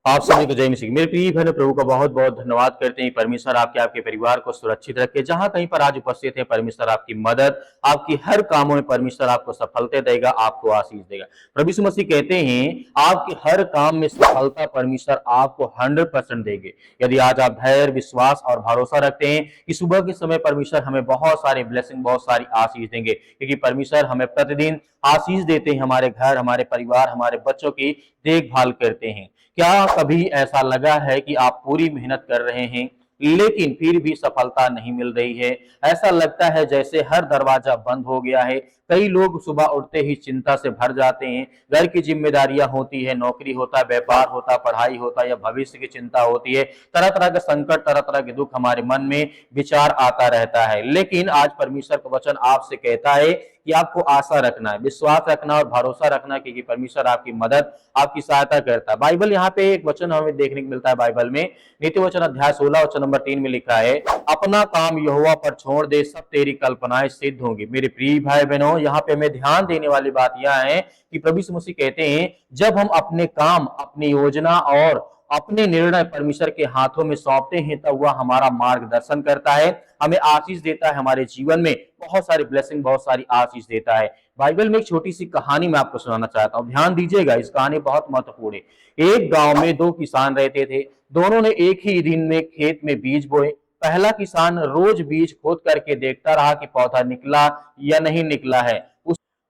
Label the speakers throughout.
Speaker 1: आप सभी को जय मसीह। मेरे प्रिय बहनों, प्रभु का बहुत बहुत धन्यवाद करते हैं। परमेश्वर आपके परिवार को सुरक्षित रखे। जहां कहीं पर आज उपस्थित है, परमेश्वर आपकी मदद, आपकी हर कामों में परमेश्वर आपको सफलता देगा, आपको आशीष देगा। प्रभु यीशु मसीह कहते हैं आपके हर काम में सफलता परमेश्वर आपको 100% देंगे, यदि आज आप धैर्य, विश्वास और भरोसा रखते हैं कि सुबह के समय परमेश्वर हमें बहुत सारी ब्लेसिंग, बहुत सारी आशीष देंगे, क्योंकि परमेश्वर हमें प्रतिदिन आशीष देते हैं। हमारे घर, हमारे परिवार, हमारे बच्चों की देखभाल करते हैं। क्या कभी ऐसा लगा है कि आप पूरी मेहनत कर रहे हैं लेकिन फिर भी सफलता नहीं मिल रही है? ऐसा लगता है जैसे हर दरवाजा बंद हो गया है। कई लोग सुबह उठते ही चिंता से भर जाते हैं। घर की जिम्मेदारियां होती है, नौकरी होता है, व्यापार होता, पढ़ाई होता या भविष्य की चिंता होती है। तरह तरह के संकट, तरह तरह के दुख हमारे मन में विचार आता रहता है। लेकिन आज परमेश्वर का वचन आपसे कहता है कि आपको आशा रखना है, विश्वास रखना और भरोसा रखना, क्योंकि परमेश्वर आपकी मदद, आपकी सहायता करता है। बाइबल यहाँ पे एक वचन हमें देखने को मिलता है। बाइबल में नीति वचन अध्याय 16 वचन नंबर 3 में लिखा है, अपना काम यहोवा पर छोड़ दे, सब तेरी कल्पनाएं सिद्ध होंगी। मेरे प्रिय भाई बहनों, यहाँ पे हमें ध्यान देने वाली बात यह है कि प्रभु यीशु मसीह कहते हैं जब हम अपने काम, अपनी योजना और अपने निर्णय परमेश्वर के हाथों में सौंपते हैं, तब वह हमारा मार्गदर्शन करता है, हमें आशीष देता है, हमारे जीवन में बहुत सारी ब्लेसिंग, बहुत सारी आशीष देता है। बाइबल में एक छोटी सी कहानी मैं आपको सुनाना चाहता हूँ, ध्यान दीजिएगा, इस कहानी बहुत महत्वपूर्ण है। एक गांव में दो किसान रहते थे। दोनों ने एक ही दिन में खेत में बीज बोए। पहला किसान रोज बीज खोद करके देखता रहा कि पौधा निकला या नहीं निकला है।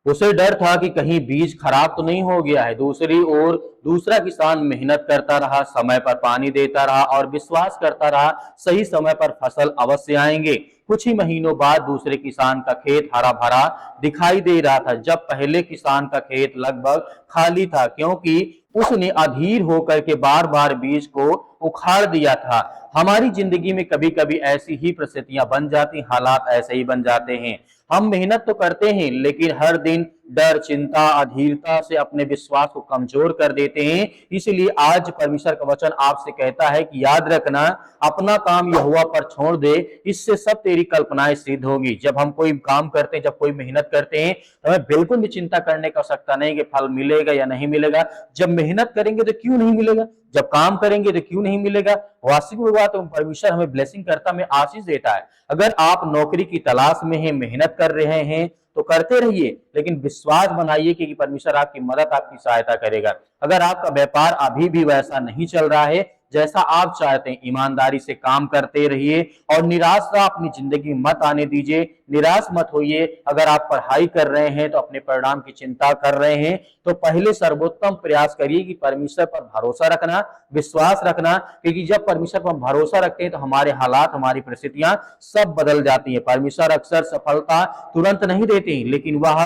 Speaker 1: उसे डर था कि कहीं बीज खराब तो नहीं हो गया है। दूसरी ओर दूसरा किसान मेहनत करता रहा, समय पर पानी देता रहा और विश्वास करता रहा सही समय पर फसल अवश्य आएंगे। कुछ ही महीनों बाद दूसरे किसान का खेत हरा भरा दिखाई दे रहा था, जब पहले किसान का खेत लगभग खाली था, क्योंकि उसने अधीर होकर के बार बार बीज को उखाड़ दिया था। हमारी जिंदगी में कभी कभी ऐसी ही परिस्थितियां बन जाती, हालात ऐसे ही बन जाते हैं। हम मेहनत तो करते हैं लेकिन हर दिन डर, चिंता, अधीरता से अपने विश्वास को कमजोर कर देते हैं। इसलिए आज परमेश्वर का वचन आपसे कहता है कि याद रखना, अपना काम यहोवा पर छोड़ दे, इससे सब तेरी कल्पनाएं सिद्ध होगी। जब हम कोई काम करते हैं, जब कोई मेहनत करते हैं, तो हमें बिल्कुल भी चिंता करने की आवश्यकता नहीं कि फल मिलेगा या नहीं मिलेगा। जब मेहनत करेंगे तो क्यों नहीं मिलेगा, जब काम करेंगे तो क्यों नहीं मिलेगा। वास्तविक बात तो परमेश्वर हमें ब्लेसिंग करता, हमें आशीष देता है। अगर आप नौकरी की तलाश में हैं, मेहनत कर रहे हैं, तो करते रहिए, लेकिन विश्वास बनाइए कि परमेश्वर आपकी मदद, आपकी सहायता करेगा। अगर आपका व्यापार अभी भी वैसा नहीं चल रहा है जैसा आप चाहते हैं, ईमानदारी से काम करते रहिए और निराशा अपनी जिंदगी मत आने दीजिए। निराश मत होइए। अगर आप पढ़ाई कर रहे हैं तो अपने परिणाम की चिंता कर रहे हैं, तो पहले सर्वोत्तम प्रयास करिए कि परमेश्वर पर भरोसा रखना, विश्वास रखना, क्योंकि जब परमेश्वर पर भरोसा रखते हैं तो हमारे हालात, हमारी परिस्थितियां सब बदल जाती है। परमेश्वर अक्सर सफलता तुरंत नहीं देते, लेकिन वह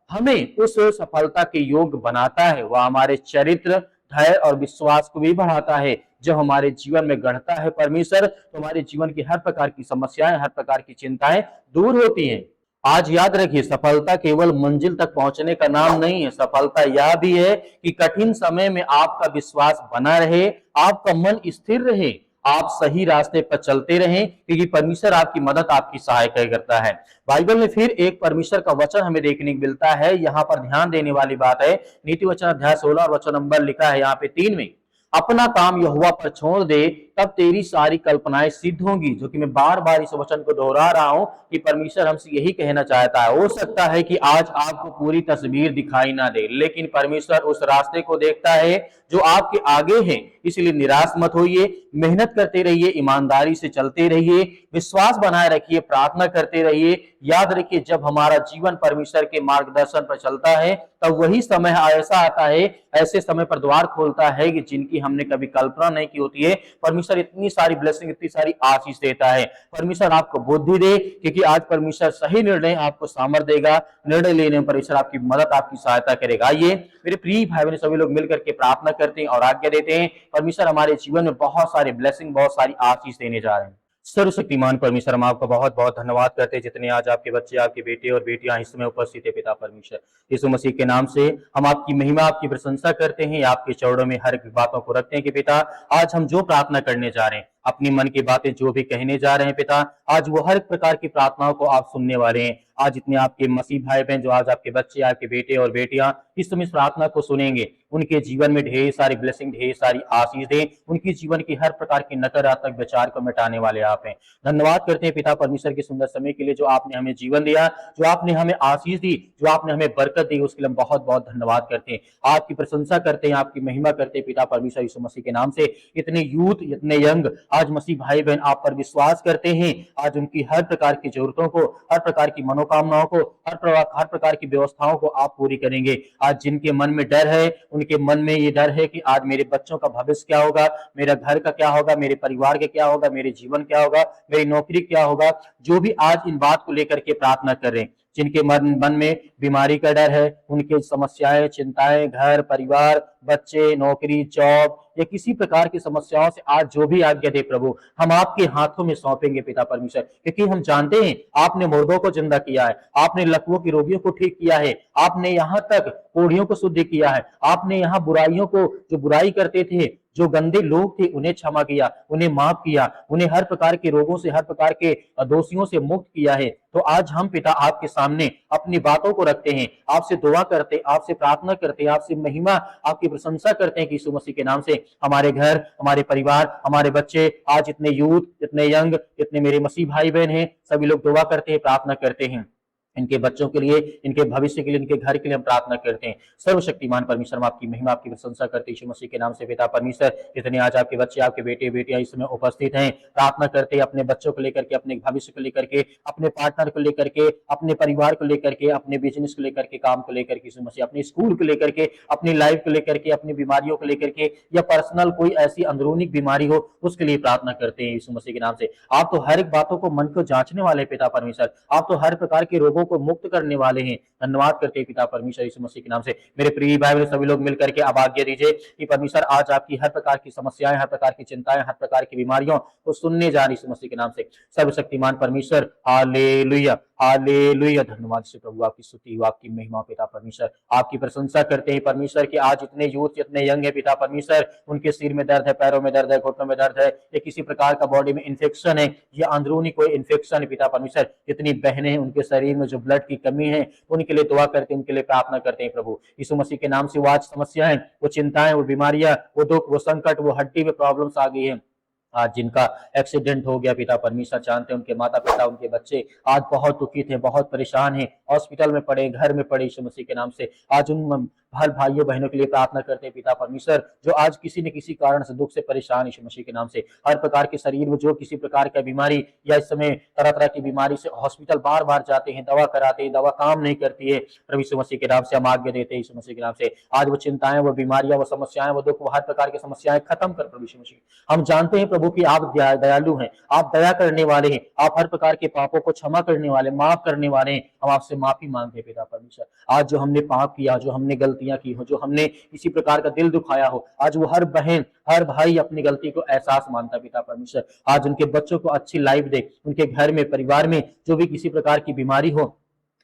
Speaker 1: हमें उस सफलता के योग्य बनाता है। वह हमारे चरित्र, धैर्य और विश्वास को भी बढ़ाता है। जब हमारे जीवन में गढ़ता है परमेश्वर, तो हमारे जीवन की हर प्रकार की समस्याएं, हर प्रकार की चिंताएं दूर होती हैं। आज याद रखिए, सफलता केवल मंजिल तक पहुंचने का नाम नहीं है। सफलता यह भी है कि कठिन समय में आपका विश्वास बना रहे, आपका मन स्थिर रहे, आप सही रास्ते पर चलते रहें, क्योंकि परमेश्वर आपकी मदद, आपकी सहायता करता है। बाइबल में फिर एक परमेश्वर का वचन हमें देखने को मिलता है। यहाँ पर ध्यान देने वाली बात है, नीति वचन अध्याय 16 वचन नंबर लिखा है यहाँ पे 3 में, अपना काम यहोवा पर छोड़ दे, तब तेरी सारी कल्पनाएं सिद्ध होंगी। जो कि मैं बार बार इस वचन को दोहरा रहा हूं कि परमेश्वर हमसे यही कहना चाहता है। हो सकता है कि आज आपको पूरी तस्वीर दिखाई ना दे, लेकिन परमेश्वर उस रास्ते को देखता है जो आपके आगे है। इसलिए निराश मत होइए, मेहनत करते रहिए, ईमानदारी से चलते रहिए, विश्वास बनाए रखिए, प्रार्थना करते रहिए। याद रखिए, जब हमारा जीवन परमेश्वर के मार्गदर्शन पर चलता है, तब वही समय ऐसा आता है, ऐसे समय पर द्वार खोलता है कि जिनकी हमने कभी कल्पना नहीं की होती है। परमेश्वर इतनी सारी ब्लेसिंग, इतनी सारी आशीष देता है। परमेश्वर आपको बुद्धि दे, क्योंकि आज परमेश्वर सही निर्णय आपको सामर्थ्य देगा। निर्णय लेने में परमेश्वर आपकी मदद, आपकी सहायता करेगा। आइए मेरे प्रिय भाई बहन, सभी लोग मिलकर के प्रार्थना करते हैं और आज्ञा देते हैं। परमेश्वर हमारे जीवन में बहुत सारे ब्लेसिंग, बहुत सारी आशीष देने जा रहे हैं। सर्वशक्तिमान परमेश्वर, हम आपका बहुत बहुत धन्यवाद करते हैं, जितने आज आपके बच्चे, आपके बेटे और बेटियां इस समय उपस्थित है। पिता परमेश्वर, यीशु मसीह के नाम से हम आपकी महिमा, आपकी प्रशंसा करते हैं, आपके चरणों में हर एक बातों को रखते हैं कि पिता, आज हम जो प्रार्थना करने जा रहे हैं, अपनी मन की बातें जो भी कहने जा रहे हैं पिता, आज वो हर प्रकार की प्रार्थनाओं को आप सुनने वाले हैं। आज जितने आपके मसीह भाई बहन, जो आज आपके बच्चे, आपके बेटे और बेटियां इस समय इस प्रार्थना को सुनेंगे, उनके जीवन में ढेर सारी ब्लेसिंग, ढेर सारी आशीष दें। उनकी जीवन की हर प्रकार की नकारात्मक विचार को मिटाने वाले आप हैं। धन्यवाद करते हैं पिता परमेश्वर के सुंदर समय के लिए, जो आपने हमें जीवन दिया, जो आपने हमें आशीष दी, जो आपने हमें बरकत दी, उसके लिए हम बहुत बहुत धन्यवाद करते हैं। आपकी प्रशंसा करते हैं, आपकी महिमा करते हैं पिता परमेश्वर यीशु मसीह के नाम से। इतने यूथ, इतने यंग आज मसीह भाई बहन आप पर विश्वास करते हैं। आज उनकी हर प्रकार की जरूरतों को, हर प्रकार की मनोकामनाओं को, हर प्रकार की व्यवस्थाओं को आप पूरी करेंगे। आज जिनके मन में डर है, उनके मन में ये डर है कि आज मेरे बच्चों का भविष्य क्या होगा, मेरा घर का क्या होगा, मेरे परिवार का क्या होगा, मेरे जीवन क्या होगा, मेरी नौकरी क्या होगा, जो भी आज इन बात को लेकर के प्रार्थना कर रहे हैं, जिनके मन में बीमारी का डर है, उनके समस्याएं, चिंताएं, घर परिवार, बच्चे, नौकरी, जॉब या किसी प्रकार की समस्याओं से आज जो भी आज्ञा दे प्रभु, हम आपके हाथों में सौंपेंगे पिता परमेश्वर, क्योंकि हम जानते हैं आपने मुर्दों को जिंदा किया है, आपने लकवों की रोगियों को ठीक किया है, आपने यहाँ तक कोढ़ियों को शुद्ध किया है, आपने यहाँ बुराइयों को, जो बुराई करते थे, जो गंदे लोग थे, उन्हें क्षमा किया, उन्हें माफ किया, उन्हें हर प्रकार के रोगों से, हर प्रकार के दोषियों से मुक्त किया है। तो आज हम पिता आपके सामने अपनी बातों को रखते हैं, आपसे दुआ करते, आपसे प्रार्थना करते, आपसे महिमा, आपकी प्रशंसा करते हैं कि यीशु मसीह के नाम से हमारे घर, हमारे परिवार, हमारे बच्चे, आज इतने यूथ, इतने यंग, इतने मेरे मसीह भाई बहन हैं, सभी लोग दुआ करते हैं, प्रार्थना करते हैं। इनके बच्चों के लिए, इनके भविष्य के लिए, इनके घर के लिए हम प्रार्थना करते हैं। सर्वशक्तिमान परमेश्वर, हम आपकी महिमा, आपकी प्रशंसा करते हैं यीशु मसीह के नाम से पिता परमेश्वर। जितने आज आपके बच्चे, आपके बेटे बेटियां इस समय उपस्थित हैं, प्रार्थना करते हैं अपने बच्चों को लेकर के, अपने भविष्य को लेकर के, अपने पार्टनर को लेकर के, अपने परिवार को लेकर के, अपने बिजनेस को लेकर के, काम को लेकर के, यीशु मसीह अपने स्कूल को लेकर के, अपनी लाइफ को लेकर के, अपनी बीमारियों को लेकर के, या पर्सनल कोई ऐसी अंदरूनी बीमारी हो, उसके लिए प्रार्थना करते हैं यीशु मसीह के नाम से। आप तो हर एक बातों को, मन को जांचने वाले पिता परमेश्वर, आप तो हर प्रकार के रोगों को मुक्त करने वाले हैं। धन्यवाद करते हैं पिता परमेश्वर यीशु मसीह के नाम से। मेरे प्रिय भाई बहन सभी लोग मिलकर के अब आज्ञा दीजिए कि परमेश्वर आज आपकी हर प्रकार की समस्याएं, हर प्रकार की चिंताएं, हर प्रकार की बीमारियों को सुनने जा रही यीशु मसीह के नाम से। सर्वशक्तिमान परमेश्वर, हालेलुया, हालेलुया। धन्यवाद से प्रभु, आपकी स्तुति हो, आपकी महिमा पिता परमेश्वर, आपकी प्रशंसा करते हैं परमेश्वर कि आज इतने यूथ, इतने यंग है पिता परमेश्वर, उनके सिर में दर्द है, पैरों में दर्द है, घुटनों में दर्द है, या किसी प्रकार का बॉडी में इन्फेक्शन है, या अंदरूनी कोई इन्फेक्शन है पिता परमेश्वर। जितनी बहनें हैं, उनके शरीर में जो ब्लड की कमी है, उनके लिए दुआ करते हैं, उनके लिए प्रार्थना करते हैं प्रभु यीशु मसीह के नाम से। वो आज समस्याएं, वो चिंताएं, वो बीमारियां, वो दुख, वो संकट, वो हड्डी में प्रॉब्लम्स आ गई है, आज जिनका एक्सीडेंट हो गया पिता परमेश्वर, जानते हैं उनके माता पिता, उनके बच्चे आज बहुत दुखी थे, बहुत परेशान हैं, हॉस्पिटल में पड़े, घर में पड़े यीशु मसीह के नाम से। आज उन हर भाइयों बहनों के लिए प्रार्थना करते हैं पिता परमेश्वर, जो आज किसी न किसी कारण से दुख से परेशान यीशु मसीह के नाम से। हर प्रकार के शरीर में जो किसी प्रकार का बीमारी, या इस समय तरह तरह की बीमारी से हॉस्पिटल बार बार जाते हैं, दवा कराते हैं, दवा काम नहीं करती है, प्रभु यीशु मसीह के नाम से हम आज्ञा देते हैं यीशु मसीह के नाम से। आज वो चिंताएं, वो बीमारियां, वो समस्याएं, वो दुख, वो हर प्रकार की समस्याएं खत्म कर प्रभु यीशु मसीह। हम जानते हैं प्रभु कि आप दयालु हैं, आप दया करने वाले हैं, आप हर प्रकार के पापों को क्षमा करने वाले, माफ करने वाले हैं। हम आपसे माफी मांगते हैं पिता परमेश्वर। आज जो हमने पाप किया, जो हमने गलतियां की हो, जो हमने किसी प्रकार का दिल दुखाया हो, आज वो हर बहन, हर भाई अपनी गलती को एहसास मानता पिता परमेश्वर। आज उनके बच्चों को अच्छी लाइफ दे, उनके घर में, परिवार में जो भी किसी प्रकार की बीमारी हो,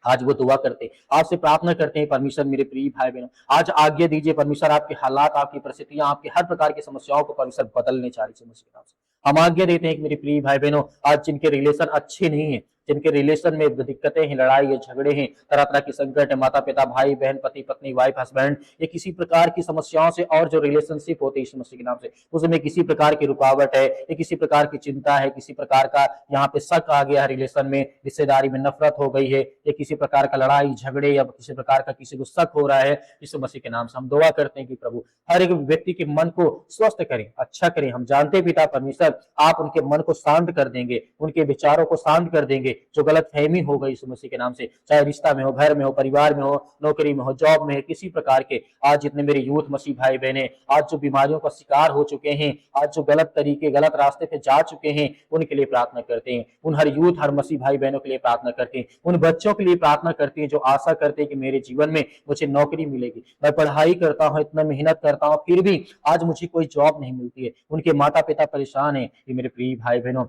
Speaker 1: आज वो दुआ करते, आपसे प्रार्थना करते हैं परमेश्वर। मेरे प्रिय भाई बहनों, आज आज्ञा दीजिए परमेश्वर, आपके हालात, आपकी परिस्थितियां, आपकी हर प्रकार की समस्याओं को परमेश्वर बदलने चाह रही है। हम आज्ञा देते हैं कि मेरे प्रिय भाई बहनों, आज जिनके रिलेशन अच्छे नहीं है, जिनके रिलेशन में दिक्कतें हैं, लड़ाई है, झगड़े हैं, तरह तरह की संकट है, माता पिता, भाई बहन, पति पत्नी, वाइफ हस्बैंड, ये किसी प्रकार की समस्याओं से, और जो रिलेशनशिप होते हैं यीशु मसीह के नाम से, उसमें किसी प्रकार की रुकावट है, या किसी प्रकार की चिंता है, किसी प्रकार का यहाँ पे शक आ गया है, रिलेशन में, रिश्तेदारी में नफरत हो गई है, या किसी प्रकार का लड़ाई झगड़े, या किसी प्रकार का किसी को शक हो रहा है, यीशु मसीह के नाम से हम दुआ करते हैं कि प्रभु हर एक व्यक्ति के मन को स्वस्थ करें, अच्छा करें। हम जानते हैं पिता परमेश्वर, आप उनके मन को शांत कर देंगे, उनके विचारों को शांत कर देंगे, जो गलत फहमी हो गई यीशु मसीह के नाम से, चाहे रिश्ता में हो, घर में हो, परिवार में हो, नौकरी में हो, जॉब में है, किसी प्रकार के। आज जितने मेरे यूथ मसीह भाई बहने आज जो बीमारियों का शिकार हो चुके हैं, आज जो गलत तरीके, गलत रास्ते पे जा चुके हैं, उनके लिए प्रार्थना करते हैं। उन हर यूथ, हर मसीह भाई बहनों के लिए प्रार्थना करते हैं। उन बच्चों के लिए प्रार्थना करते हैं जो आशा करते हैं कि मेरे जीवन में मुझे नौकरी मिलेगी, मैं पढ़ाई करता हूँ, इतना मेहनत करता हूँ, फिर भी आज मुझे कोई जॉब नहीं मिलती है, उनके माता पिता परेशान है। ये मेरे प्रिय भाई बहनों,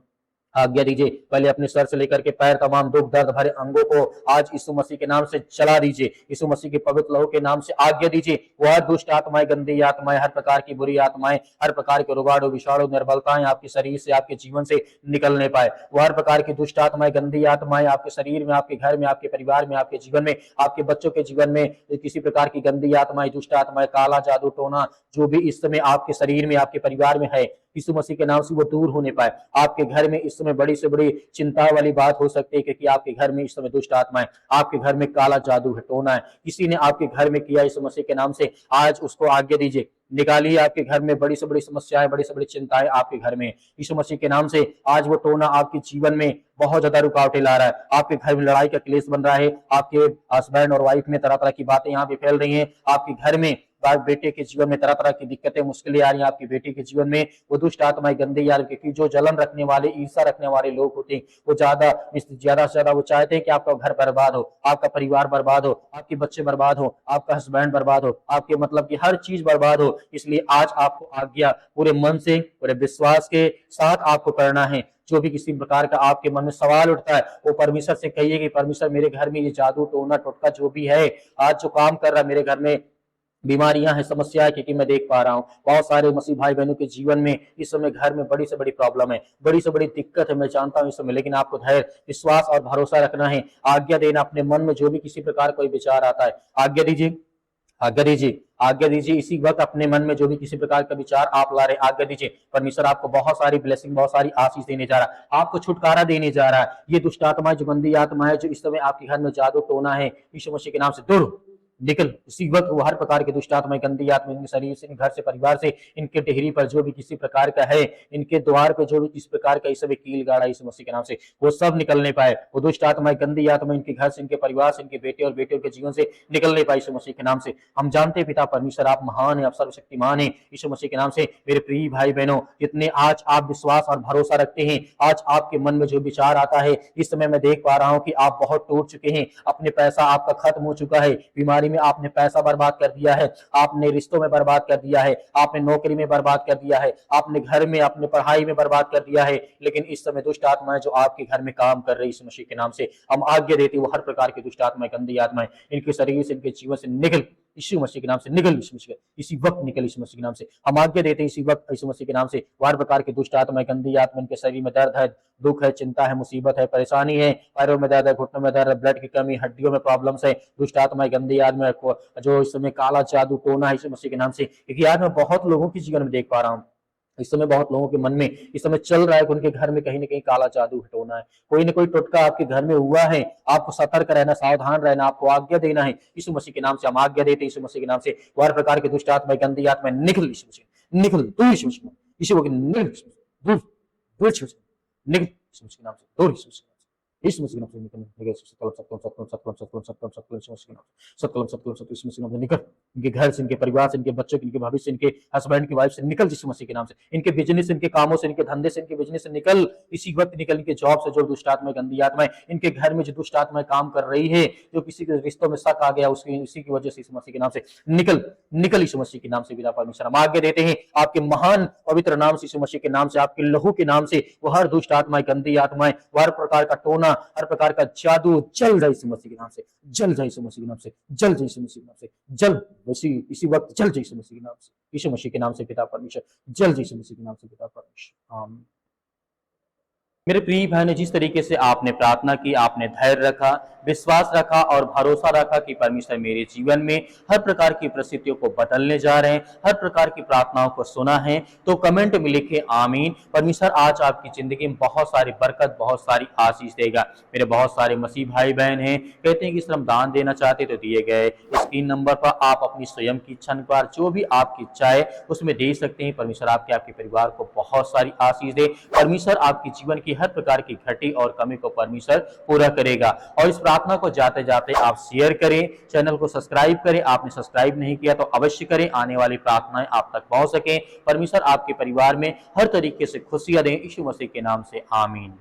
Speaker 1: आज्ञा दीजिए, पहले अपने सर से लेकर के पैर तमाम दुख दर्द भरे अंगों को आज यीशु मसीह के नाम से चला दीजिए। यीशु मसीह के पवित्र लहू के नाम से आज्ञा दीजिए, वो हर दुष्ट आत्माएं, गंदी आत्माएं, हर प्रकार की बुरी आत्माएं, हर प्रकार के रोगाणु विषाणु निर्बलताएं आपके शरीर से, आपके जीवन से निकलने पाए। वो हर प्रकार की दुष्ट आत्माएं, गंदी आत्माएं आपके शरीर में, आपके घर में, आपके परिवार में, आपके जीवन में, आपके बच्चों के जीवन में किसी प्रकार की गंदी आत्माएं, दुष्ट आत्माएं, काला जादू टोना जो भी इस समय आपके शरीर में, आपके परिवार में है, यीशु मसीह के नाम से वो दूर होने पाए। आपके घर में इस समय बड़ी से बड़ी चिंता वाली बात हो सकती है क्योंकि आपके घर में इस समय दुष्ट आत्माएं, आपके घर में काला जादू है, टोना है, किसी ने आपके घर में किया, यीशु मसीह के नाम से आज उसको आज्ञा दीजिए, निकालिए। आपके घर में बड़ी से बड़ी समस्याएं, बड़ी से बड़ी चिंताएं आपके घर में, यीशु मसीह के नाम से आज वो टोना आपके जीवन में बहुत ज्यादा रुकावटें ला रहा है। आपके घर में लड़ाई का क्लेश बन रहा है, आपके हस्बैंड और वाइफ में तरह तरह की बातें यहाँ पे फैल रही हैं, आपके घर में बेटे के जीवन में तरह तरह की दिक्कतें, मुश्किलें आ रही हैं, आपकी बेटी के जीवन में वो दुष्ट आत्माएं, गंदे यार, क्योंकि जो जलन रखने वाले, ईर्ष्या रखने वाले लोग होते हैं वो ज्यादा से ज्यादा वो चाहते हैं कि आपका घर बर्बाद हो, आपका परिवार बर्बाद हो, आपके बच्चे बर्बाद हो, आपका हस्बैंड बर्बाद हो, आपके मतलब की हर चीज बर्बाद हो। इसलिए आज आपको आज्ञा पूरे मन से, पूरे विश्वास के साथ आपको करना है। जो भी किसी प्रकार का आपके मन में सवाल उठता है वो परमेश्वर से कहिए कि परमेश्वर मेरे घर में ये जादू टोना टोटका जो भी है आज जो काम कर रहा है, मेरे घर में बीमारियां हैं, समस्या है, क्योंकि मैं देख पा रहा हूँ बहुत सारे मसीह भाई बहनों के जीवन में इस समय घर में बड़ी से बड़ी प्रॉब्लम है, बड़ी से बड़ी दिक्कत है, मैं जानता हूँ इस समय, लेकिन आपको धैर्य, विश्वास और भरोसा रखना है। आज्ञा देना, अपने मन में जो भी किसी प्रकार कोई विचार आता है आज्ञा दीजिए, आज्ञा दीजिए, आज्ञा दीजिए। इसी वक्त अपने मन में जो भी किसी प्रकार का विचार आप ला रहे आज्ञा दीजिए। परमेश्वर आपको बहुत सारी ब्लेसिंग, बहुत सारी आशीष देने जा रहा है, आपको छुटकारा देने जा रहा है। ये दुष्ट आत्मा, जो गंदी आत्मा है, जो इस समय आपके घर में जादू टोना है, यीशु मसीह के नाम से दूर निकल। इसी वक्त वो हर प्रकार के दुष्ट आत्मा, गंदी आत्मा इनके शरीर से, घर से, परिवार से, इनके टेहरी पर जो भी किसी प्रकार का है, इनके द्वार पे जो भी किसी प्रकार का इस समय कील गाड़ा यीशु मसीह के नाम से वो सब निकलने पाए। वो दुष्ट आत्मा, गंदी आत्मा इनके घर से, इनके परिवार से, इनके बेटे और बेटियों के जीवन से निकलने पाए यीशु मसीह के नाम से। हम जानते हैं पिता परमेश्वर आप महान है, आप सर्वशक्तिमान है। यीशु मसीह के नाम से मेरे प्रिय भाई बहनों, जितने आज आप विश्वास और भरोसा रखते हैं, आज आपके मन में जो विचार आता है, इस समय मैं देख पा रहा हूं कि आप बहुत टूट चुके हैं, अपने पैसा आपका खत्म हो चुका है, बीमारी में आपने पैसा बर्बाद कर दिया है, आपने रिश्तों में बर्बाद कर दिया है, आपने नौकरी में बर्बाद कर दिया है, आपने घर में, अपने पढ़ाई में बर्बाद कर दिया है। लेकिन इस समय दुष्ट आत्माएं जो आपके घर में काम कर रही है, यीशु मसीह के नाम से हम आज्ञा देते हैं, वो हर प्रकार की दुष्ट आत्माएं, गंदी आत्माएं इनके शरीर से, इनके जीवन से निकल, यीशु मसीह के नाम से निकल, यीशु मसीह इसी वक्त निकल, यीशु मसीह के नाम से हम आज्ञा देते हैं। इसी वक्त यीशु मसीह के नाम से हर प्रकार के दुष्ट आत्माएं, गंदी आत्मा, इनके शरीर में दर्द है, दुख है, चिंता है, मुसीबत है, परेशानी है, पैरों में दर्द है, घुटनों में दर्द है, ब्लड की कमी, हड्डियों में प्रॉब्लम्स है, दुष्ट आत्माएं, गंदी आत्मा जो इस समय काला जादू टोना है, यीशु मसीह के नाम से। क्योंकि आज मैं बहुत लोगों के जीवन में देख पा रहा हूँ, इस समय बहुत लोगों के मन में इस समय चल रहा है कि उनके घर में कहीं ना कहीं काला जादू हटोना है, कोई ना कोई टोटका आपके घर में हुआ है। आपको सतर्क रहना, सावधान रहना, आपको आज्ञा देना है। यीशु मसीह के नाम से हम आज्ञा देते हैं, यीशु मसीह के नाम से हर प्रकार के दुष्ट आत्मा, गंदी आत्मा निकल, यीशु मसीह निकल, दूर यीशु मसीह, यीशु निकल, दूर दूर यीशु मसीह निकल, यीशु मसीह के नाम से दूर, यीशु मसीह यीशु मसीह के नाम से निकल, सत्कलम सत्कलम सत्कलम सत्कलम सत्कलम सत्कलम सत्कलम यीशु मसीह के नाम से, सत्कलम सत्कलम सत्कलम यीशु मसीह के नाम से निकल, इनके घर से, इनके परिवार से, इनके बच्चों के, इनके भविष्य, इनके हस्बैंड की वाइफ से निकल यीशु मसीह के नाम से, इनके बिजनेस, इनके कामों से, इनके धंधे से, इनके बिजनेस से निकल, इसी वक्त निकल, इनके जॉब से जो दुष्ट आत्मा, गंदी आत्मा, इनके घर में जो दुष्ट आत्मा काम कर रही है, जो किसी के रिश्तों में शक आ गया, उसकी उसी की वजह से यीशु मसीह के नाम से निकल, निकल यीशु मसीह के नाम से। पिता परमेश्वर हम आज्ञा देते हैं आपके महान पवित्र नाम से, यीशु मसीह के नाम से, आपके लहू के नाम से वो हर दुष्ट आत्माएं, गंदी आत्माएं, हर प्रकार का टोना, हर प्रकार का जादू जल जाए यीशु मसीह के नाम से, जल जाए यीशु मसीह के नाम से, जल जाए यीशु मसीह के नाम से, जल इसी वक्त जल जाए यीशु मसीह के नाम से, यीशु मसीह के नाम से पिता परमेश्वर, जल जाए यीशु मसीह के नाम से पिता परमेश्वर, आमीन। मेरे प्रिय भाई ने जिस तरीके से आपने प्रार्थना की, आपने धैर्य रखा, विश्वास रखा और भरोसा रखा कि परमेश्वर मेरे जीवन में हर प्रकार की परिस्थितियों को बदलने जा रहे हैं, हर प्रकार की प्रार्थनाओं को सुना है, तो कमेंट में लिखे आमीन। परमेश्वर आज आपकी जिंदगी में बहुत सारी बरकत, बहुत सारी आशीष देगा। मेरे बहुत सारे मसीह भाई बहन हैं, कहते हैं कि श्रम दान देना चाहते तो दिए गए स्क्रीन नंबर पर आप अपनी स्वयं की इच्छा अनुसार जो भी आपकी इच्छा है उसमें दे सकते हैं। परमेश्वर आपके परिवार को बहुत सारी आशीष दे। परमेश्वर आपके जीवन की हर प्रकार की घटी और कमी को परमेश्वर पूरा करेगा। और इस प्रार्थना को जाते जाते आप शेयर करें, चैनल को सब्सक्राइब करें। आपने सब्सक्राइब नहीं किया तो अवश्य करें, आने वाली प्रार्थनाएं आप तक पहुंच सके। परमेश्वर आपके परिवार में हर तरीके से खुशियां दें, यीशु मसीह के नाम से आमीन।